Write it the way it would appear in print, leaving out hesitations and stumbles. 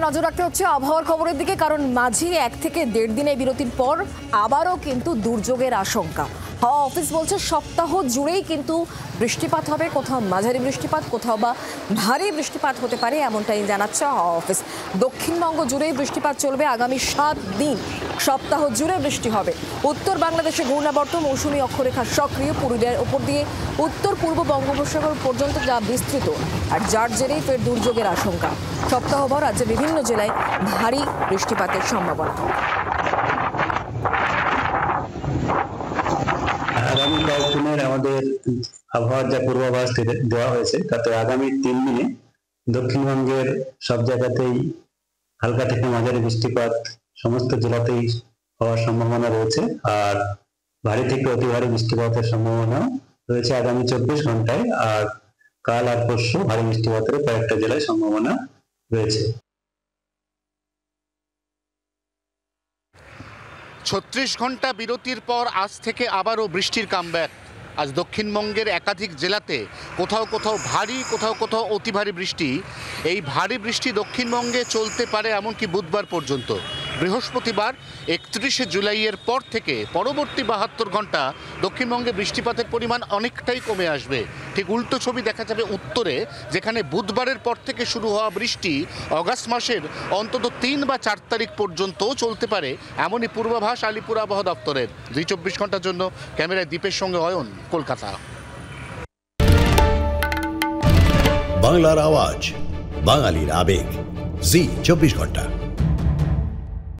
নজর রাখতে হচ্ছে আবহাওয়ার খবরের দিকে, কারণ মাঝে 1 থেকে 1.5 দিনের বিরতির পর আবারও কিন্তু দুর্যোগের আশঙ্কা। হাওয়া অফিস বলছে সপ্তাহ জুড়েই কিন্তু বৃষ্টিপাত হবে, কোথাও মাঝারি বৃষ্টিপাত, কোথাও বা ভারী বৃষ্টিপাত হতে পারে, এমনটাই জানাচ্ছে হাওয়া অফিস। দক্ষিণবঙ্গ জুড়েই বৃষ্টিপাত চলবে আগামী 7 দিন, সপ্তাহ জুড়ে বৃষ্টি হবে। উত্তর বাংলাদেশে ঘূর্ণাবর্ত মৌসুমী অক্ষরেখা সক্রিয়, পুরুলিয়ার ওপর দিয়ে উত্তর পূর্ব বঙ্গোপসাগর পর্যন্ত যা বিস্তৃত, আর যার জেরেই ফের দুর্যোগের আশঙ্কা। সপ্তাহভর রাজ্যের বিভিন্ন জেলায় ভারী বৃষ্টিপাতের সম্ভাবনা। আগামী কয়েকদিনের আমাদের আবহাওয়ার যা পূর্বাভাস দেওয়া হয়েছে তাতে আগামী 3 দিনে দক্ষিণবঙ্গের সব জায়গাতেই হালকা থেকে মাঝারি বৃষ্টিপাত সমস্ত জেলাতেই হওয়ার সম্ভাবনা রয়েছে, আর ভারী থেকে অতি ভারী বৃষ্টিপাতের সম্ভাবনা রয়েছে আগামী 24 ঘন্টায়। আর কাল আর পরশু ভারী বৃষ্টিপাতের কয়েকটা জেলায় সম্ভাবনা রয়েছে। 36 ঘন্টা বিরতির পর আজ থেকে আবারও বৃষ্টির কামব্যাক। আজ দক্ষিণবঙ্গের একাধিক জেলাতে কোথাও কোথাও ভারী, কোথাও কোথাও অতি ভারী বৃষ্টি। এই ভারী বৃষ্টি দক্ষিণবঙ্গে চলতে পারে এমনকি বুধবার পর্যন্ত। বৃহস্পতিবার 31শে জুলাইয়ের পর থেকে পরবর্তী 72 ঘন্টা দক্ষিণবঙ্গে বৃষ্টিপাতের পরিমাণ অনেকটাই কমে আসবে। ঠিক উল্টো ছবি দেখা যাবে উত্তরে, যেখানে বুধবারের পর থেকে শুরু হওয়া বৃষ্টি অগাস্ট মাসের অন্তত 3 বা 4 তারিখ পর্যন্তও চলতে পারে, এমনই পূর্বাভাস আলিপুর আবহাওয়া দপ্তরের। 24 ঘন্টার জন্য ক্যামেরায় দীপের সঙ্গে অয়ন, কলকাতা। বাংলার আওয়াজ, বাঙালির আবেগ, জি 24 ঘন্টা।